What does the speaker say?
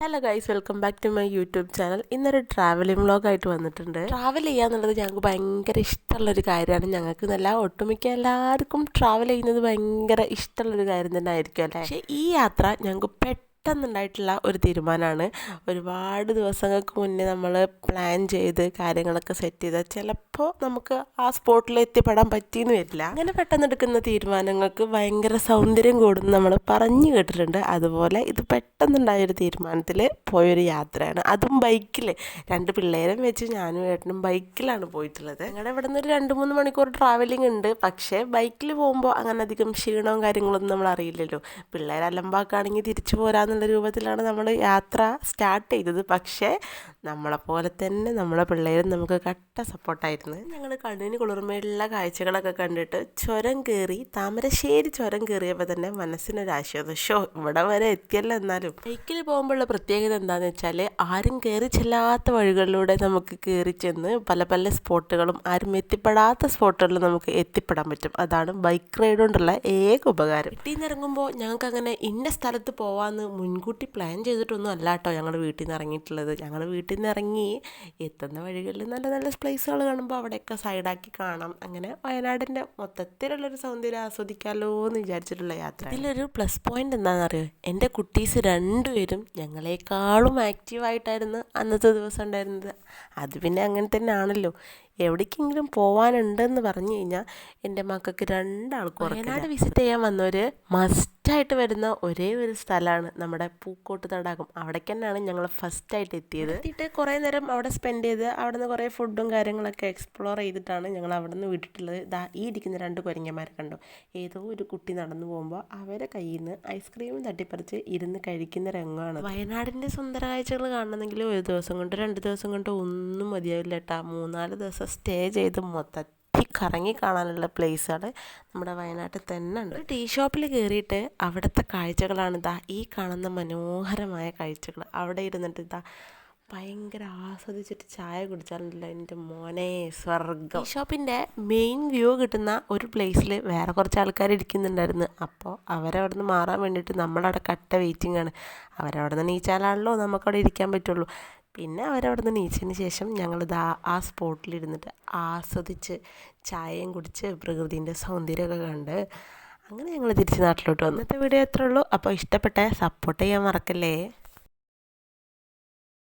Hello guys, welcome back to my YouTube channel. ഇന്നൊരു travelling വ്ളോഗായിട്ട് വന്നിട്ടുണ്ട്. ട്രാവൽ ചെയ്യാന്നുള്ളത് ഞങ്ങൾക്ക് ഭയങ്കര ഇഷ്ടമുള്ളൊരു കാര്യമാണ്. ഞങ്ങൾക്ക് നല്ല ഒട്ടുമിക്ക എല്ലാവർക്കും ട്രാവൽ ചെയ്യുന്നത് ഭയങ്കര ഇഷ്ടമുള്ളൊരു കാര്യം തന്നെ ആയിരിക്കും അല്ലേ. പക്ഷേ ഈ യാത്ര ഞങ്ങൾക്ക് പെട്ടെന്നുണ്ടായിട്ടുള്ള ഒരു തീരുമാനമാണ്. ഒരുപാട് ദിവസങ്ങൾക്ക് മുന്നേ നമ്മൾ പ്ലാൻ ചെയ്ത് കാര്യങ്ങളൊക്കെ സെറ്റ് ചെയ്താൽ ചിലപ്പോൾ നമുക്ക് ആ സ്പോട്ടിൽ എത്തിപ്പെടാൻ പറ്റിയെന്ന് വരില്ല. അങ്ങനെ പെട്ടെന്നെടുക്കുന്ന തീരുമാനങ്ങൾക്ക് ഭയങ്കര സൗന്ദര്യം കൂടുന്നു നമ്മൾ പറഞ്ഞു കേട്ടിട്ടുണ്ട്. അതുപോലെ ഇത് പെട്ടെന്നുണ്ടായൊരു തീരുമാനത്തിൽ പോയൊരു യാത്രയാണ്, അതും ബൈക്കിൽ. 2 പിള്ളേരും വെച്ച് ഞാനും ഏട്ടനും ബൈക്കിലാണ് പോയിട്ടുള്ളത്. ഞങ്ങളുടെ ഇവിടെ നിന്ന് ഒരു 2-3 മണിക്കൂർ ട്രാവലിംഗ് ഉണ്ട്. പക്ഷേ ബൈക്കിൽ പോകുമ്പോൾ അങ്ങനെ അധികം ക്ഷീണവും കാര്യങ്ങളൊന്നും നമ്മൾ അറിയില്ലല്ലോ. പിള്ളേർ അലമ്പാക്കുകയാണെങ്കിൽ തിരിച്ചു പോരാന്നുള്ള രൂപത്തിലാണ് നമ്മൾ യാത്ര സ്റ്റാർട്ട് ചെയ്തത്. പക്ഷേ നമ്മളെപ്പോലെ തന്നെ നമ്മളെ പിള്ളേരും നമുക്ക് കട്ട സപ്പോർട്ടായിരുന്നു. ഞങ്ങൾ കണ്ണിന് കുളിർമയുള്ള കാഴ്ചകളൊക്കെ കണ്ടിട്ട് ചുരം കയറി, താമരശ്ശേരി ചുരം കയറിയപ്പോൾ തന്നെ മനസ്സിനൊരാശ്വാസം. ഇവിടെ വരെ എത്തിയല്ലോ. എന്നാലും ബൈക്കിൽ പോകുമ്പോഴുള്ള പ്രത്യേകത എന്താണെന്ന് വെച്ചാൽ ആരും കയറി ചെല്ലാത്ത വഴികളിലൂടെ നമുക്ക് കയറി ചെന്ന് പല പല സ്പോട്ടുകളും ആരും എത്തിപ്പെടാത്ത സ്പോട്ടുകളിൽ നമുക്ക് എത്തിപ്പെടാൻ പറ്റും. അതാണ് ബൈക്ക് റൈഡ് കൊണ്ടുള്ള ഏക ഉപകാരം. വീട്ടിൽ നിന്ന് ഇറങ്ങുമ്പോൾ ഞങ്ങൾക്ക് അങ്ങനെ ഇന്ന സ്ഥലത്ത് പോകാമെന്ന് മുൻകൂട്ടി പ്ലാൻ ചെയ്തിട്ടൊന്നും അല്ല കേട്ടോ ഞങ്ങൾ വീട്ടിൽ നിന്ന് ഇറങ്ങിയിട്ടുള്ളത്. ഞങ്ങൾ വീട്ടിൽ നിന്ന് ഇറങ്ങി എത്തുന്ന വഴികളിൽ നല്ല നല്ല പ്ലേസുകൾ കാണുമ്പോൾ അവിടെയൊക്കെ സൈഡാക്കി കാണാം. അങ്ങനെ വയനാടിൻ്റെ മൊത്തത്തിലുള്ളൊരു സൗന്ദര്യം ആസ്വദിക്കാമല്ലോ എന്ന് വിചാരിച്ചിട്ടുള്ള യാത്ര. ഇതിലൊരു പ്ലസ് പോയിന്റ് എന്താണെന്നറിയോ, എൻ്റെ കുട്ടീസ് 2 പേരും ഞങ്ങളെക്കാളും ആക്റ്റീവായിട്ടായിരുന്നു അന്നത്തെ ദിവസം ഉണ്ടായിരുന്നത്. അത് പിന്നെ അങ്ങനെ തന്നെ ആണല്ലോ. എവിടേക്കെങ്കിലും പോകാനുണ്ടെന്ന് പറഞ്ഞു കഴിഞ്ഞാൽ എൻ്റെ മക്കൾക്ക് 2 ആൾക്കും വയനാട് വിസിറ്റ് ചെയ്യാൻ വന്നവർ മസ്റ്റായിട്ട് വരുന്ന ഒരേ ഒരു സ്ഥലമാണ് നമ്മുടെ പൂക്കോട്ട് തടാകം. അവിടേക്ക് തന്നെയാണ് ഞങ്ങൾ ഫസ്റ്റായിട്ട് എത്തിയിട്ട് കുറേ നേരം അവിടെ സ്പെൻഡ് ചെയ്ത് അവിടെ നിന്ന് കുറേ ഫുഡും കാര്യങ്ങളൊക്കെ എക്സ്പ്ലോർ ചെയ്തിട്ടാണ് ഞങ്ങൾ അവിടെ നിന്ന് വിട്ടിട്ടുള്ളത്. ഈ ഇരിക്കുന്ന 2 കുരങ്ങന്മാരെ കണ്ടോ, ഏതോ ഒരു കുട്ടി നടന്നു പോകുമ്പോൾ അവരെ കയ്യിൽ നിന്ന് ഐസ്ക്രീം തട്ടിപ്പറിച്ച് ഇരുന്ന് കഴിക്കുന്ന രംഗമാണ്. വയനാടിൻ്റെ സുന്ദര കാഴ്ചകൾ കാണണമെങ്കിൽ ഒരു ദിവസം കൊണ്ട് 2 ദിവസം കൊണ്ട് ഒന്നും മതിയാവില്ല കേട്ടോ. 3-4 ദിവസം സ്റ്റേ ചെയ്ത് മൊത്തത്തിൽ കറങ്ങി കാണാനുള്ള പ്ലേസുകൾ നമ്മുടെ വയനാട്ടിൽ തന്നെ ഉണ്ട്. ടീ ഷോപ്പിൽ കയറിയിട്ട് അവിടുത്തെ കാഴ്ചകളാണ് ഈ കാണുന്ന മനോഹരമായ കാഴ്ചകൾ. അവിടെ ഇരുന്നിട്ട് ഭയങ്കര ആസ്വദിച്ചിട്ട് ചായ കുടിച്ചാലുണ്ടല്ലോ എൻ്റെ മോനെ സ്വർഗം. ടീ ഷോപ്പിൻ്റെ മെയിൻ വ്യൂ കിട്ടുന്ന ഒരു പ്ലേസിൽ വേറെ കുറച്ച് ആൾക്കാർ ഇരിക്കുന്നുണ്ടായിരുന്നു. അപ്പോൾ അവരവിടെ നിന്ന് മാറാൻ വേണ്ടിയിട്ട് നമ്മളവിടെ കട്ട വെയിറ്റിംഗ് ആണ്. അവരവിടെ നിന്ന് നീച്ചാലാണല്ലോ നമുക്കവിടെ ഇരിക്കാൻ പറ്റുള്ളൂ. പിന്നെ അവരവിടെ നിന്ന് നീച്ചതിന് ശേഷം ആ സ്പോട്ടിലിരുന്നിട്ട് ആസ്വദിച്ച് ചായയും കുടിച്ച് പ്രകൃതിൻ്റെ സൗന്ദര്യമൊക്കെ കണ്ട് അങ്ങനെ ഞങ്ങൾ തിരിച്ച് നാട്ടിലോട്ട് വന്നു. ഇന്നത്തെ വീഡിയോ എത്ര ഉള്ളൂ. അപ്പോൾ ഇഷ്ടപ്പെട്ട സപ്പോർട്ട് ചെയ്യാൻ മറക്കല്ലേ.